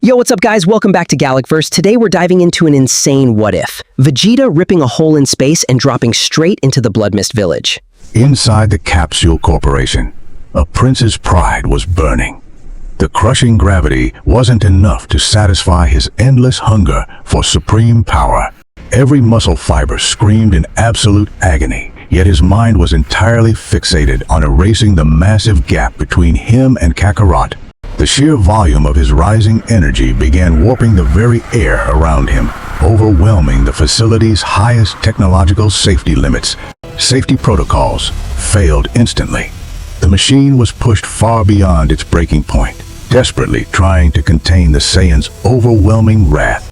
Yo, what's up guys? Welcome back to GalickVerse. Today we're diving into an insane what-if. Vegeta ripping a hole in space and dropping straight into the Blood Mist village. Inside the Capsule Corporation, a prince's pride was burning. The crushing gravity wasn't enough to satisfy his endless hunger for supreme power. Every muscle fiber screamed in absolute agony, yet his mind was entirely fixated on erasing the massive gap between him and Kakarot. The sheer volume of his rising energy began warping the very air around him, overwhelming the facility's highest technological safety limits. Safety protocols failed instantly. The machine was pushed far beyond its breaking point, desperately trying to contain the Saiyan's overwhelming wrath.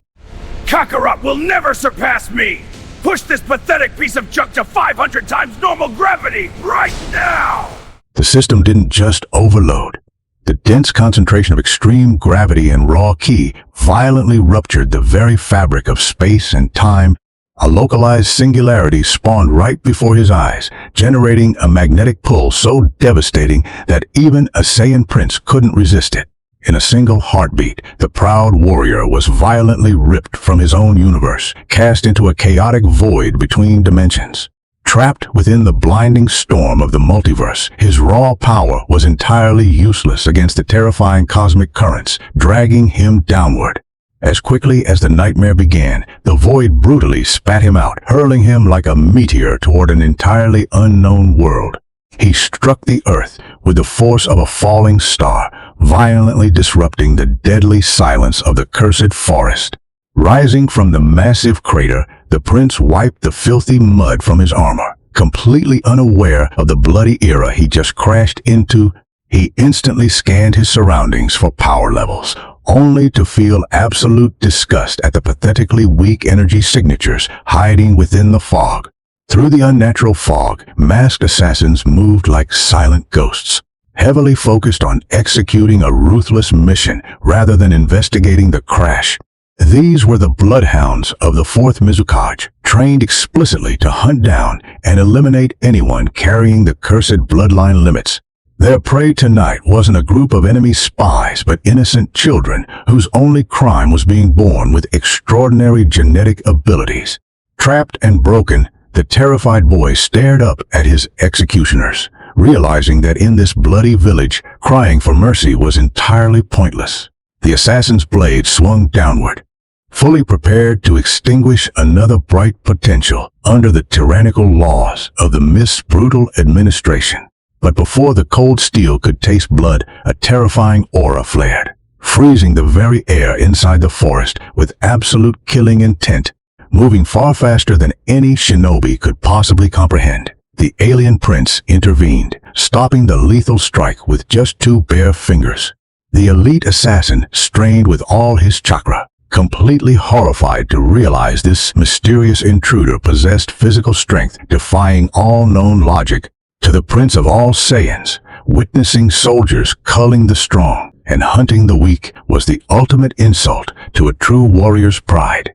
Kakarot will never surpass me! Push this pathetic piece of junk to 500 times normal gravity right now! The system didn't just overload. The dense concentration of extreme gravity and raw ki violently ruptured the very fabric of space and time. A localized singularity spawned right before his eyes, generating a magnetic pull so devastating that even a Saiyan prince couldn't resist it. In a single heartbeat, the proud warrior was violently ripped from his own universe, cast into a chaotic void between dimensions. Trapped within the blinding storm of the multiverse, his raw power was entirely useless against the terrifying cosmic currents, dragging him downward. As quickly as the nightmare began, the void brutally spat him out, hurling him like a meteor toward an entirely unknown world. He struck the earth with the force of a falling star, violently disrupting the deadly silence of the cursed forest. Rising from the massive crater, the prince wiped the filthy mud from his armor. Completely unaware of the bloody era he just crashed into, he instantly scanned his surroundings for power levels, only to feel absolute disgust at the pathetically weak energy signatures hiding within the fog. Through the unnatural fog, masked assassins moved like silent ghosts, heavily focused on executing a ruthless mission rather than investigating the crash. These were the bloodhounds of the 4th Mizukage, trained explicitly to hunt down and eliminate anyone carrying the cursed bloodline limits. Their prey tonight wasn't a group of enemy spies, but innocent children whose only crime was being born with extraordinary genetic abilities. Trapped and broken, the terrified boy stared up at his executioners, realizing that in this bloody village, crying for mercy was entirely pointless. The assassin's blade swung downward, fully prepared to extinguish another bright potential under the tyrannical laws of the Mist's brutal administration. But before the cold steel could taste blood, a terrifying aura flared, freezing the very air inside the forest with absolute killing intent, moving far faster than any shinobi could possibly comprehend. The alien prince intervened, stopping the lethal strike with just 2 bare fingers. The elite assassin strained with all his chakra, completely horrified to realize this mysterious intruder possessed physical strength defying all known logic. To the prince of all Saiyans, witnessing soldiers culling the strong and hunting the weak was the ultimate insult to a true warrior's pride.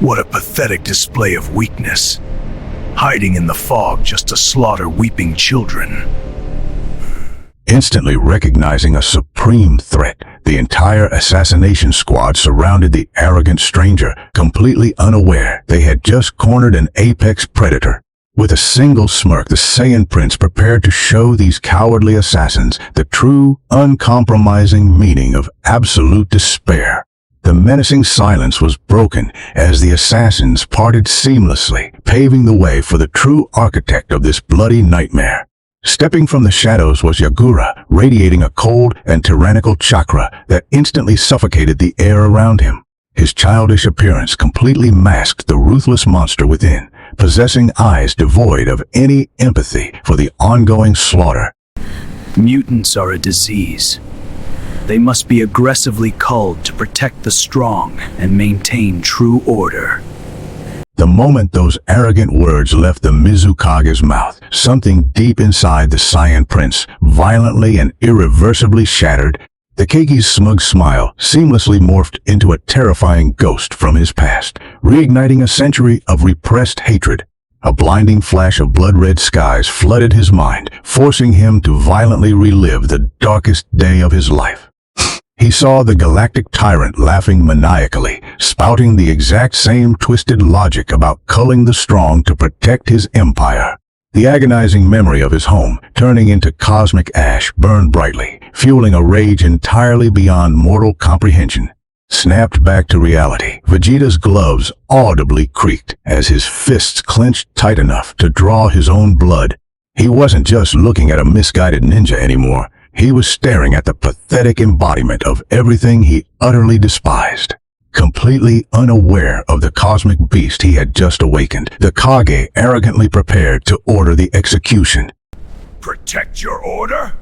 What a pathetic display of weakness. Hiding in the fog just to slaughter weeping children. Instantly recognizing a supreme threat, the entire assassination squad surrounded the arrogant stranger, completely unaware they had just cornered an apex predator. With a single smirk, the Saiyan prince prepared to show these cowardly assassins the true, uncompromising meaning of absolute despair. The menacing silence was broken as the assassins parted seamlessly, paving the way for the true architect of this bloody nightmare. Stepping from the shadows was Yagura, radiating a cold and tyrannical chakra that instantly suffocated the air around him. His childish appearance completely masked the ruthless monster within, possessing eyes devoid of any empathy for the ongoing slaughter. Mutants are a disease. They must be aggressively culled to protect the strong and maintain true order. The moment those arrogant words left the Mizukage's mouth, something deep inside the Saiyan prince violently and irreversibly shattered. The Kages' smug smile seamlessly morphed into a terrifying ghost from his past, reigniting a century of repressed hatred. A blinding flash of blood-red skies flooded his mind, forcing him to violently relive the darkest day of his life. He saw the galactic tyrant laughing maniacally, spouting the exact same twisted logic about culling the strong to protect his empire. The agonizing memory of his home, turning into cosmic ash, burned brightly, fueling a rage entirely beyond mortal comprehension. Snapped back to reality, Vegeta's gloves audibly creaked as his fists clenched tight enough to draw his own blood. He wasn't just looking at a misguided ninja anymore. He was staring at the pathetic embodiment of everything he utterly despised. Completely unaware of the cosmic beast he had just awakened, the Kage arrogantly prepared to order the execution. Protect your order?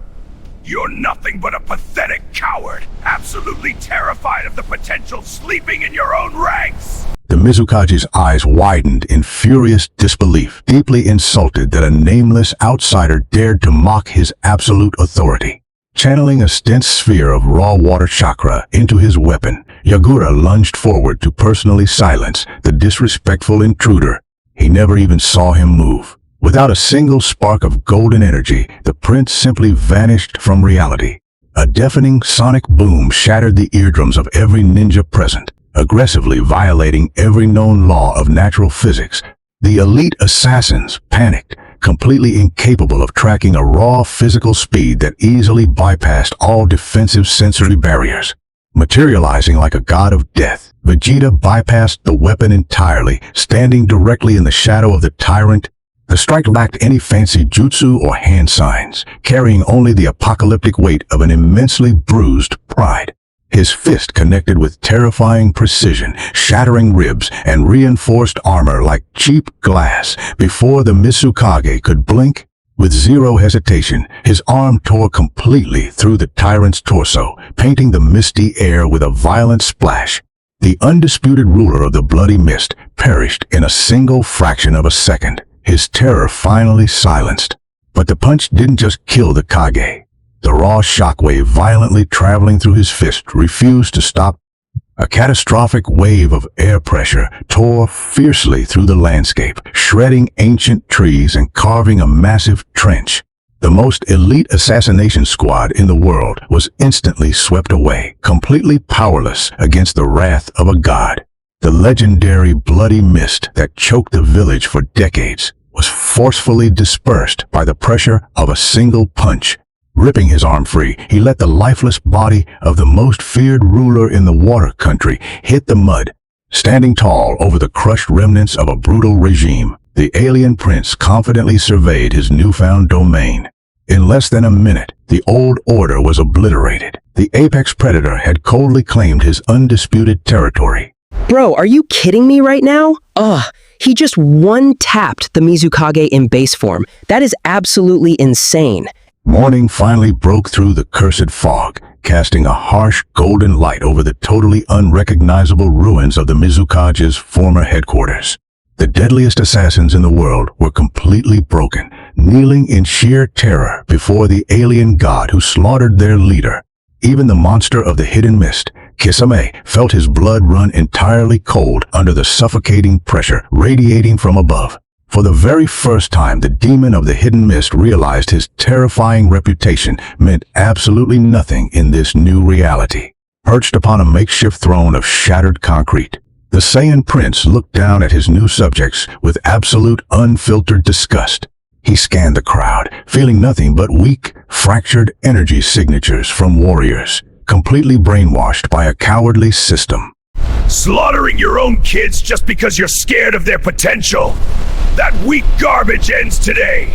You're nothing but a pathetic coward, absolutely terrified of the potential sleeping in your own ranks! The Mizukage's eyes widened in furious disbelief, deeply insulted that a nameless outsider dared to mock his absolute authority. Channeling a dense sphere of raw water chakra into his weapon, Yagura lunged forward to personally silence the disrespectful intruder. He never even saw him move. Without a single spark of golden energy, the prince simply vanished from reality. A deafening sonic boom shattered the eardrums of every ninja present, aggressively violating every known law of natural physics. The elite assassins panicked, completely incapable of tracking a raw physical speed that easily bypassed all defensive sensory barriers. Materializing like a god of death, Vegeta bypassed the weapon entirely, standing directly in the shadow of the tyrant. The strike lacked any fancy jutsu or hand signs, carrying only the apocalyptic weight of an immensely bruised pride. His fist connected with terrifying precision, shattering ribs and reinforced armor like cheap glass. Before the Mizukage could blink, with zero hesitation, his arm tore completely through the tyrant's torso, painting the misty air with a violent splash. The undisputed ruler of the bloody mist perished in a single fraction of a second, his terror finally silenced. But the punch didn't just kill the Kage. The raw shockwave violently traveling through his fist refused to stop. A catastrophic wave of air pressure tore fiercely through the landscape, shredding ancient trees and carving a massive trench. The most elite assassination squad in the world was instantly swept away, completely powerless against the wrath of a god. The legendary bloody mist that choked the village for decades was forcefully dispersed by the pressure of a single punch. Ripping his arm free, he let the lifeless body of the most feared ruler in the water country hit the mud. Standing tall over the crushed remnants of a brutal regime, the alien prince confidently surveyed his newfound domain. In less than a minute, the old order was obliterated. The apex predator had coldly claimed his undisputed territory. Bro, are you kidding me right now? Ugh, he just one-tapped the Mizukage in base form. That is absolutely insane. Morning finally broke through the cursed fog, casting a harsh golden light over the totally unrecognizable ruins of the Mizukage's former headquarters. The deadliest assassins in the world were completely broken, kneeling in sheer terror before the alien god who slaughtered their leader. Even the monster of the hidden mist, Kisame, felt his blood run entirely cold under the suffocating pressure radiating from above. For the very first time, the demon of the hidden mist realized his terrifying reputation meant absolutely nothing in this new reality. Perched upon a makeshift throne of shattered concrete, the Saiyan prince looked down at his new subjects with absolute unfiltered disgust. He scanned the crowd, feeling nothing but weak, fractured energy signatures from warriors, completely brainwashed by a cowardly system. Slaughtering your own kids just because you're scared of their potential? That weak garbage ends today.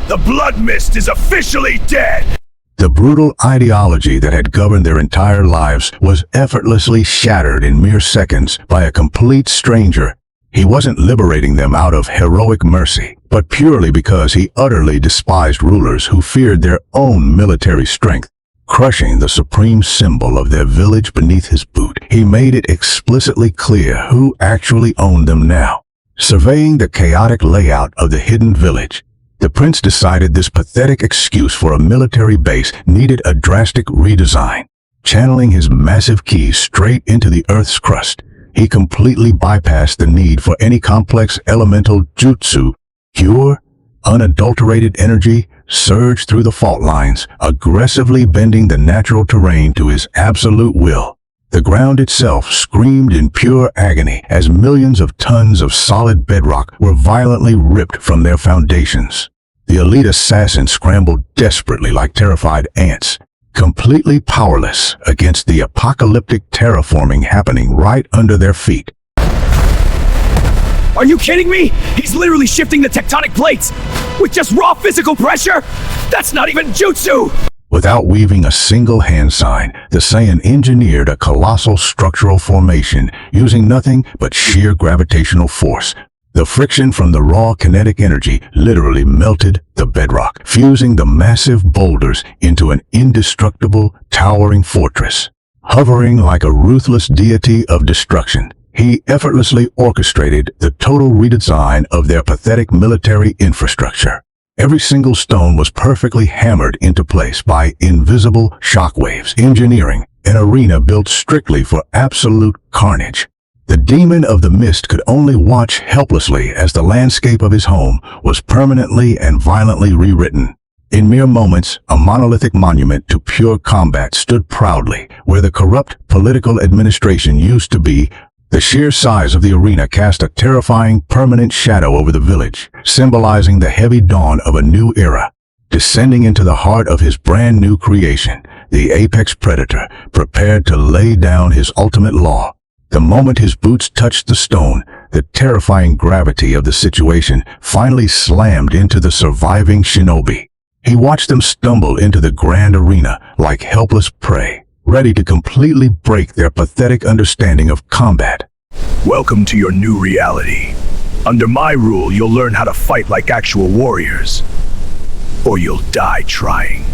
The blood mist is officially dead. The brutal ideology that had governed their entire lives was effortlessly shattered in mere seconds by a complete stranger. He wasn't liberating them out of heroic mercy, but purely because he utterly despised rulers who feared their own military strength. Crushing the supreme symbol of their village beneath his boot, he made it explicitly clear who actually owned them now. Surveying the chaotic layout of the hidden village, the prince decided this pathetic excuse for a military base needed a drastic redesign. Channeling his massive ki straight into the earth's crust, he completely bypassed the need for any complex elemental jutsu. Pure, unadulterated energy surged through the fault lines, aggressively bending the natural terrain to his absolute will. The ground itself screamed in pure agony as millions of tons of solid bedrock were violently ripped from their foundations. The elite assassins scrambled desperately like terrified ants, completely powerless against the apocalyptic terraforming happening right under their feet. Are you kidding me? He's literally shifting the tectonic plates with just raw physical pressure? That's not even jutsu! Without weaving a single hand sign, the Saiyan engineered a colossal structural formation using nothing but sheer gravitational force. The friction from the raw kinetic energy literally melted the bedrock, fusing the massive boulders into an indestructible, towering fortress. Hovering like a ruthless deity of destruction, he effortlessly orchestrated the total redesign of their pathetic military infrastructure. Every single stone was perfectly hammered into place by invisible shockwaves, engineering an arena built strictly for absolute carnage. The demon of the mist could only watch helplessly as the landscape of his home was permanently and violently rewritten. In mere moments, a monolithic monument to pure combat stood proudly where the corrupt political administration used to be. The sheer size of the arena cast a terrifying, permanent shadow over the village, symbolizing the heavy dawn of a new era. Descending into the heart of his brand new creation, the apex predator prepared to lay down his ultimate law. The moment his boots touched the stone, the terrifying gravity of the situation finally slammed into the surviving shinobi. He watched them stumble into the grand arena like helpless prey, ready to completely break their pathetic understanding of combat. Welcome to your new reality. Under my rule, you'll learn how to fight like actual warriors. Or you'll die trying.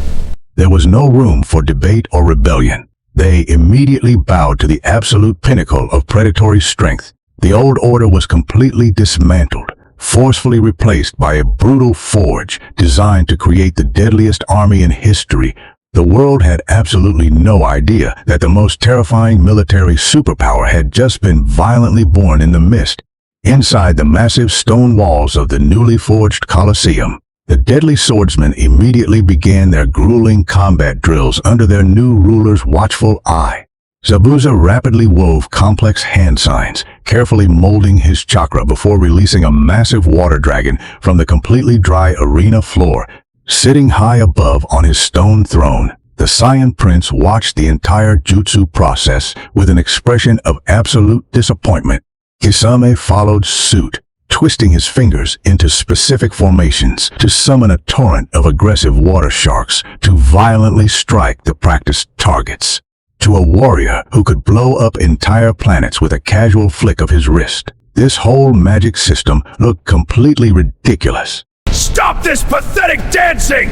There was no room for debate or rebellion. They immediately bowed to the absolute pinnacle of predatory strength. The old order was completely dismantled, forcefully replaced by a brutal forge designed to create the deadliest army in history. The world had absolutely no idea that the most terrifying military superpower had just been violently born in the mist. Inside the massive stone walls of the newly forged Colosseum, the deadly swordsmen immediately began their grueling combat drills under their new ruler's watchful eye. Zabuza rapidly wove complex hand signs, carefully molding his chakra before releasing a massive water dragon from the completely dry arena floor. Sitting high above on his stone throne, the Saiyan prince watched the entire jutsu process with an expression of absolute disappointment. Kisame followed suit, twisting his fingers into specific formations to summon a torrent of aggressive water sharks to violently strike the practiced targets. To a warrior who could blow up entire planets with a casual flick of his wrist, this whole magic system looked completely ridiculous. Stop this pathetic dancing!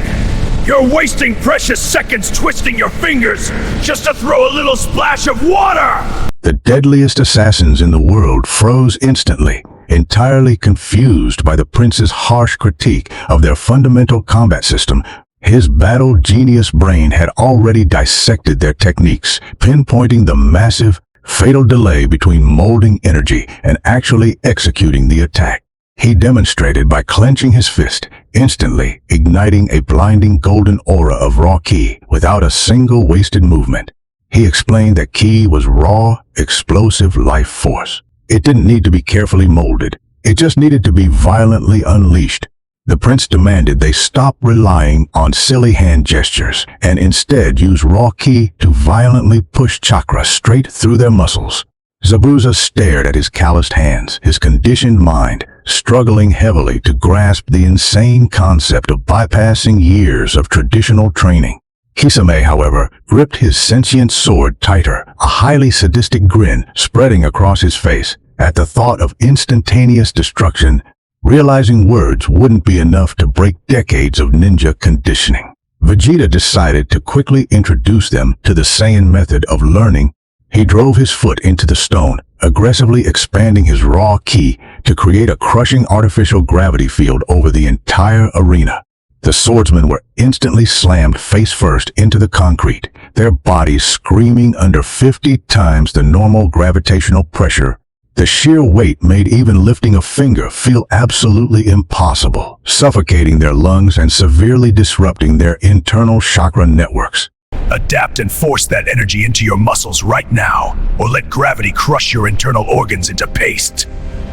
You're wasting precious seconds twisting your fingers just to throw a little splash of water! The deadliest assassins in the world froze instantly, entirely confused by the prince's harsh critique of their fundamental combat system. His battle genius brain had already dissected their techniques, pinpointing the massive, fatal delay between molding energy and actually executing the attack. He demonstrated by clenching his fist, instantly igniting a blinding golden aura of raw ki without a single wasted movement. He explained that ki was raw, explosive life force. It didn't need to be carefully molded. It just needed to be violently unleashed. The prince demanded they stop relying on silly hand gestures and instead use raw ki to violently push chakra straight through their muscles. Zabuza stared at his calloused hands, his conditioned mind struggling heavily to grasp the insane concept of bypassing years of traditional training. Kisame, however, gripped his sentient sword tighter, a highly sadistic grin spreading across his face at the thought of instantaneous destruction, realizing words wouldn't be enough to break decades of ninja conditioning. Vegeta decided to quickly introduce them to the Saiyan method of learning. He drove his foot into the stone, aggressively expanding his raw ki to create a crushing artificial gravity field over the entire arena. The swordsmen were instantly slammed face first into the concrete, their bodies screaming under 50 times the normal gravitational pressure. The sheer weight made even lifting a finger feel absolutely impossible, suffocating their lungs and severely disrupting their internal chakra networks. Adapt and force that energy into your muscles right now, or let gravity crush your internal organs into paste.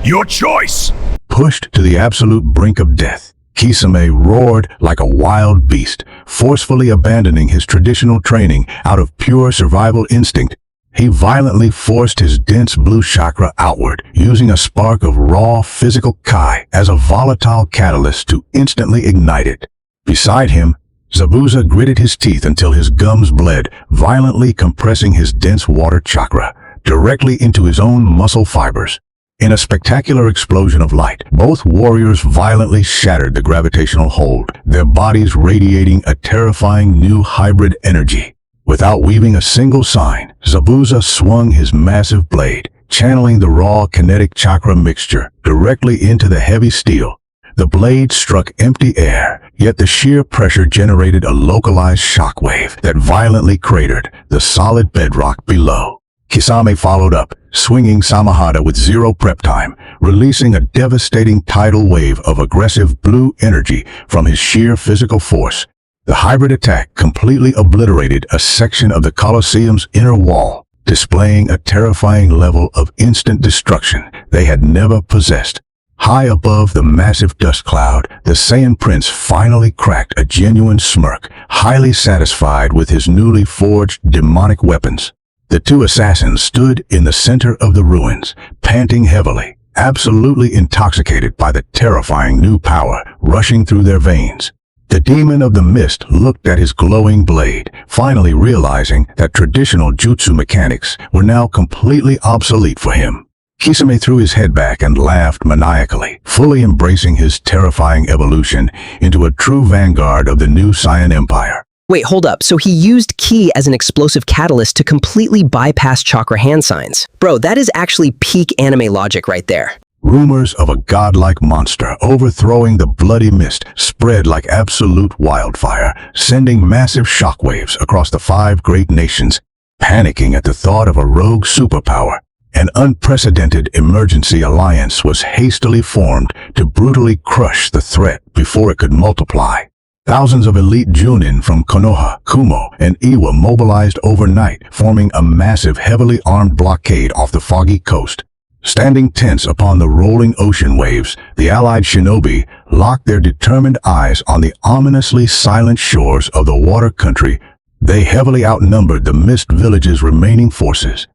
Your choice! Pushed to the absolute brink of death, Kisame roared like a wild beast, forcefully abandoning his traditional training out of pure survival instinct. He violently forced his dense blue chakra outward, using a spark of raw physical Kai as a volatile catalyst to instantly ignite it. Beside him, Zabuza gritted his teeth until his gums bled, violently compressing his dense water chakra directly into his own muscle fibers. In a spectacular explosion of light, both warriors violently shattered the gravitational hold, their bodies radiating a terrifying new hybrid energy. Without weaving a single sign, Zabuza swung his massive blade, channeling the raw kinetic chakra mixture directly into the heavy steel. The blade struck empty air, yet the sheer pressure generated a localized shockwave that violently cratered the solid bedrock below. Kisame followed up, swinging Samahada with zero prep time, releasing a devastating tidal wave of aggressive blue energy from his sheer physical force. The hybrid attack completely obliterated a section of the Colosseum's inner wall, displaying a terrifying level of instant destruction they had never possessed. High above the massive dust cloud, the Saiyan prince finally cracked a genuine smirk, highly satisfied with his newly forged demonic weapons. The two assassins stood in the center of the ruins, panting heavily, absolutely intoxicated by the terrifying new power rushing through their veins. The demon of the mist looked at his glowing blade, finally realizing that traditional jutsu mechanics were now completely obsolete for him. Kisame threw his head back and laughed maniacally, fully embracing his terrifying evolution into a true vanguard of the new Saiyan Empire. Wait, hold up. So he used ki as an explosive catalyst to completely bypass chakra hand signs. Bro, that is actually peak anime logic right there. Rumors of a godlike monster overthrowing the bloody mist spread like absolute wildfire, sending massive shockwaves across the 5 great nations. Panicking at the thought of a rogue superpower, an unprecedented emergency alliance was hastily formed to brutally crush the threat before it could multiply. Thousands of elite Junin from Konoha, Kumo, and Iwa mobilized overnight, forming a massive, heavily armed blockade off the foggy coast. Standing tense upon the rolling ocean waves, the allied shinobi locked their determined eyes on the ominously silent shores of the water country. They heavily outnumbered the Mist Village's remaining forces,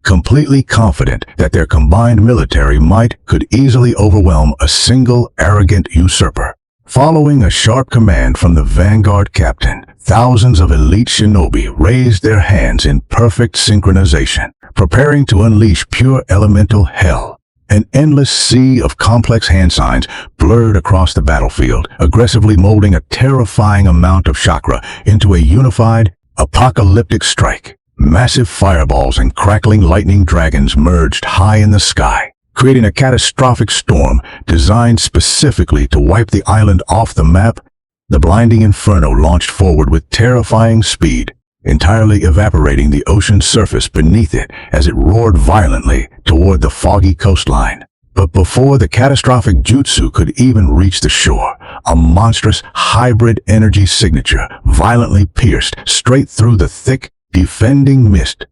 completely confident that their combined military might could easily overwhelm a single arrogant usurper. Following a sharp command from the vanguard captain, thousands of elite shinobi raised their hands in perfect synchronization, preparing to unleash pure elemental hell. An endless sea of complex hand signs blurred across the battlefield, aggressively molding a terrifying amount of chakra into a unified, apocalyptic strike. Massive fireballs and crackling lightning dragons merged high in the sky, creating a catastrophic storm designed specifically to wipe the island off the map. The blinding inferno launched forward with terrifying speed, entirely evaporating the ocean's surface beneath it as it roared violently toward the foggy coastline. But before the catastrophic jutsu could even reach the shore, a monstrous hybrid energy signature violently pierced straight through the thick, defending mist.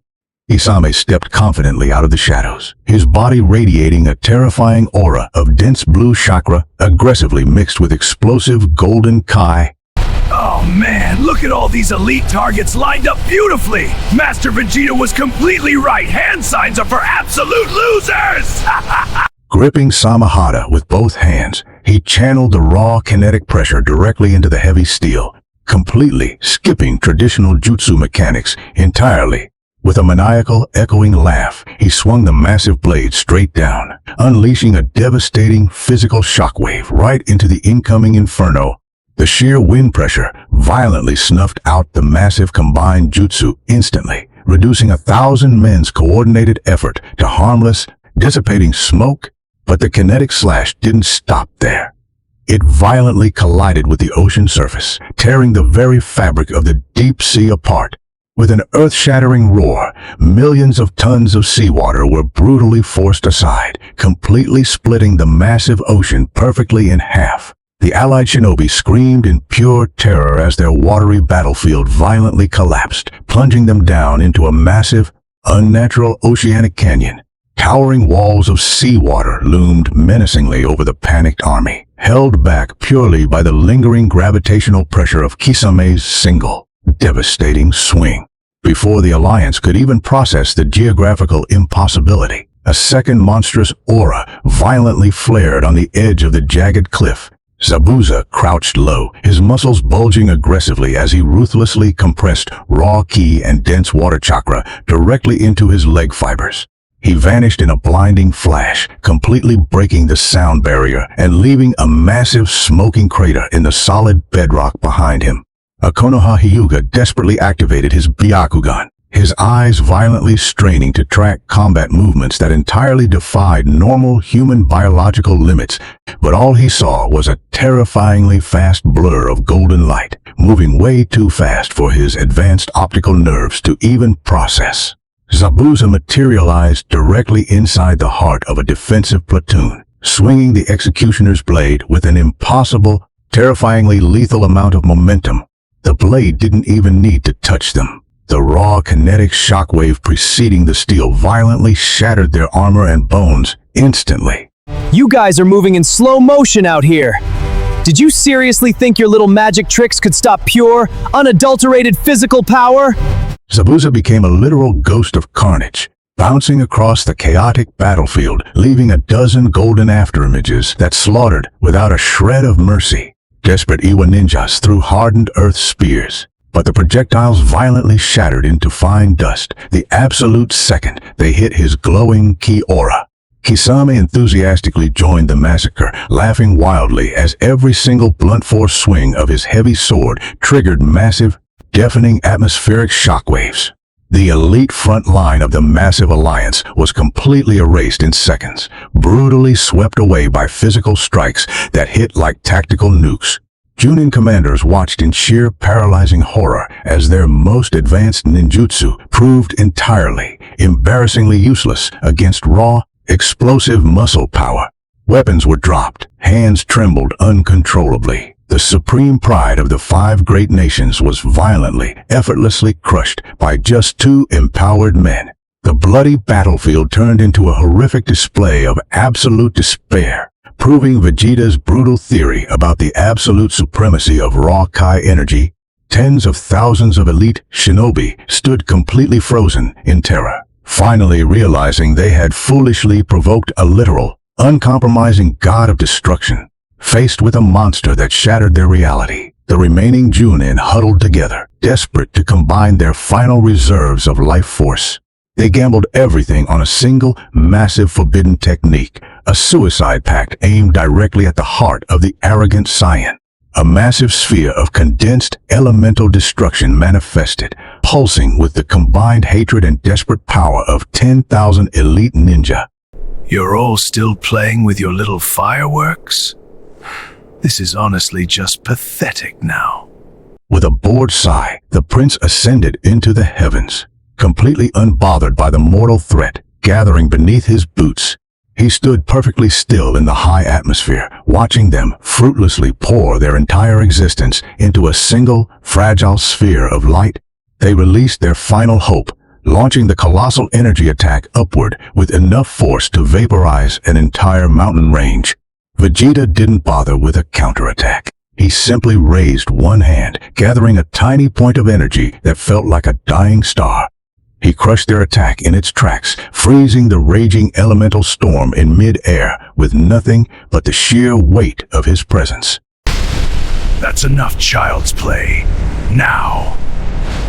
Kisame stepped confidently out of the shadows, his body radiating a terrifying aura of dense blue chakra, aggressively mixed with explosive golden Kai. Oh man, look at all these elite targets lined up beautifully! Master Vegeta was completely right! Hand signs are for absolute losers! Gripping Samahada with both hands, he channeled the raw kinetic pressure directly into the heavy steel, completely skipping traditional jutsu mechanics entirely. With a maniacal, echoing laugh, he swung the massive blade straight down, unleashing a devastating physical shockwave right into the incoming inferno. The sheer wind pressure violently snuffed out the massive combined jutsu instantly, reducing 1,000 men's coordinated effort to harmless, dissipating smoke. But the kinetic slash didn't stop there. It violently collided with the ocean surface, tearing the very fabric of the deep sea apart. With an earth-shattering roar, millions of tons of seawater were brutally forced aside, completely splitting the massive ocean perfectly in half. The allied shinobi screamed in pure terror as their watery battlefield violently collapsed, plunging them down into a massive, unnatural oceanic canyon. Towering walls of seawater loomed menacingly over the panicked army, held back purely by the lingering gravitational pressure of Kisame's single, devastating swing. Before the Alliance could even process the geographical impossibility, a second monstrous aura violently flared on the edge of the jagged cliff. Zabuza crouched low, his muscles bulging aggressively as he ruthlessly compressed raw ki and dense water chakra directly into his leg fibers. He vanished in a blinding flash, completely breaking the sound barrier and leaving a massive smoking crater in the solid bedrock behind him. Konoha Hyuga desperately activated his Byakugan, his eyes violently straining to track combat movements that entirely defied normal human biological limits, but all he saw was a terrifyingly fast blur of golden light, moving way too fast for his advanced optical nerves to even process. Zabuza materialized directly inside the heart of a defensive platoon, swinging the executioner's blade with an impossible, terrifyingly lethal amount of momentum. The blade didn't even need to touch them. The raw kinetic shockwave preceding the steel violently shattered their armor and bones instantly. You guys are moving in slow motion out here. Did you seriously think your little magic tricks could stop pure, unadulterated physical power? Zabuza became a literal ghost of carnage, bouncing across the chaotic battlefield, leaving a dozen golden afterimages that slaughtered without a shred of mercy. Desperate Iwa ninjas threw hardened earth spears, but the projectiles violently shattered into fine dust the absolute second they hit his glowing ki aura. Kisame enthusiastically joined the massacre, laughing wildly as every single blunt force swing of his heavy sword triggered massive, deafening atmospheric shockwaves. The elite front line of the massive alliance was completely erased in seconds, brutally swept away by physical strikes that hit like tactical nukes. Junin commanders watched in sheer paralyzing horror as their most advanced ninjutsu proved entirely, embarrassingly useless against raw, explosive muscle power. Weapons were dropped, hands trembled uncontrollably. The supreme pride of the five great nations was violently, effortlessly crushed by just two empowered men. The bloody battlefield turned into a horrific display of absolute despair, proving Vegeta's brutal theory about the absolute supremacy of raw Kai energy. Tens of thousands of elite shinobi stood completely frozen in terror, finally realizing they had foolishly provoked a literal, uncompromising god of destruction. Faced with a monster that shattered their reality, the remaining Junin huddled together, desperate to combine their final reserves of life force. They gambled everything on a single, massive forbidden technique, a suicide pact aimed directly at the heart of the arrogant Saiyan. A massive sphere of condensed, elemental destruction manifested, pulsing with the combined hatred and desperate power of 10,000 elite ninja. You're all still playing with your little fireworks? This is honestly just pathetic now. With a bored sigh, the prince ascended into the heavens, completely unbothered by the mortal threat gathering beneath his boots. He stood perfectly still in the high atmosphere, watching them fruitlessly pour their entire existence into a single, fragile sphere of light. They released their final hope, launching the colossal energy attack upward with enough force to vaporize an entire mountain range. Vegeta didn't bother with a counterattack. He simply raised one hand, gathering a tiny point of energy that felt like a dying star. He crushed their attack in its tracks, freezing the raging elemental storm in mid-air with nothing but the sheer weight of his presence. That's enough child's play. Now,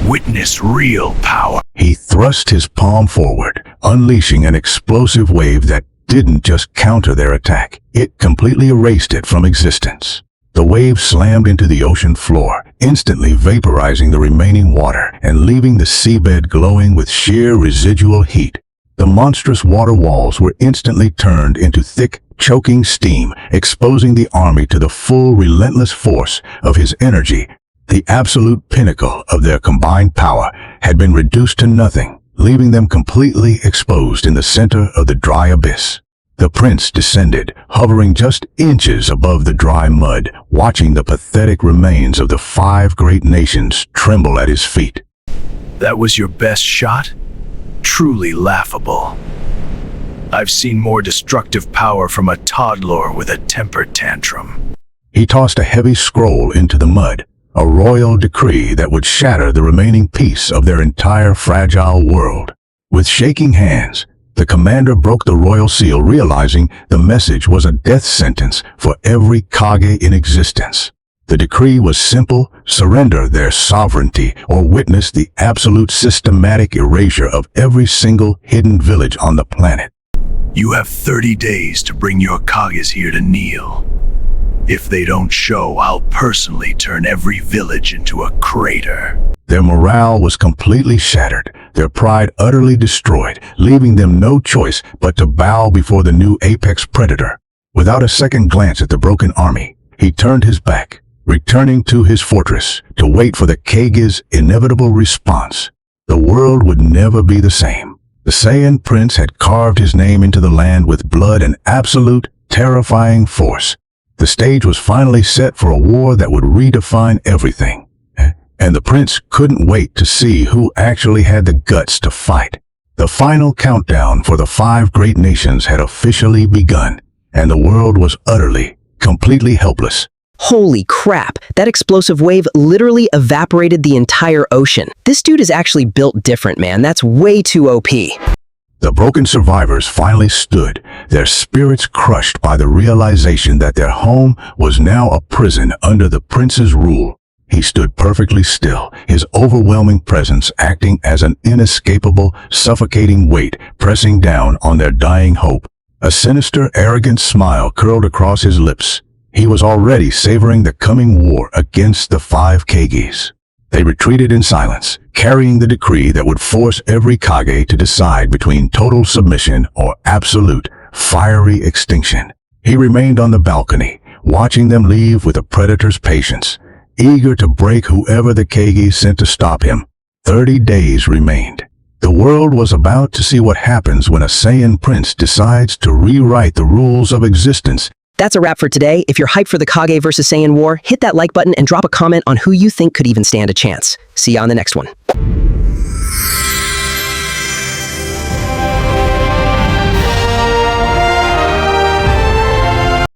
witness real power. He thrust his palm forward, unleashing an explosive wave that didn't just counter their attack, it completely erased it from existence. The wave slammed into the ocean floor, instantly vaporizing the remaining water and leaving the seabed glowing with sheer residual heat. The monstrous water walls were instantly turned into thick, choking steam, exposing the army to the full, relentless force of his energy. The absolute pinnacle of their combined power had been reduced to nothing, leaving them completely exposed in the center of the dry abyss. The prince descended, hovering just inches above the dry mud, watching the pathetic remains of the 5 great nations tremble at his feet. That was your best shot? Truly laughable. I've seen more destructive power from a toddler with a temper tantrum. He tossed a heavy scroll into the mud, a royal decree that would shatter the remaining piece of their entire fragile world. With shaking hands, the commander broke the royal seal, realizing the message was a death sentence for every Kage in existence. The decree was simple: surrender their sovereignty or witness the absolute systematic erasure of every single hidden village on the planet. You have 30 days to bring your Kages here to kneel. If they don't show, I'll personally turn every village into a crater. Their morale was completely shattered, their pride utterly destroyed, leaving them no choice but to bow before the new apex predator. Without a second glance at the broken army, he turned his back, returning to his fortress to wait for the Kage's inevitable response. The world would never be the same. The Saiyan prince had carved his name into the land with blood and absolute, terrifying force. The stage was finally set for a war that would redefine everything. And the prince couldn't wait to see who actually had the guts to fight. The final countdown for the 5 great nations had officially begun, and the world was utterly, completely helpless. Holy crap, that explosive wave literally evaporated the entire ocean. This dude is actually built different, man. That's way too OP. The broken survivors finally stood, their spirits crushed by the realization that their home was now a prison under the prince's rule. He stood perfectly still, his overwhelming presence acting as an inescapable, suffocating weight pressing down on their dying hope. A sinister, arrogant smile curled across his lips. He was already savoring the coming war against the 5 Kages. They retreated in silence, carrying the decree that would force every Kage to decide between total submission or absolute, fiery extinction. He remained on the balcony, watching them leave with a predator's patience, eager to break whoever the Kage sent to stop him. 30 days remained. The world was about to see what happens when a Saiyan prince decides to rewrite the rules of existence. That's a wrap for today. If you're hyped for the Kage vs. Saiyan war, hit that like button and drop a comment on who you think could even stand a chance. See you on the next one.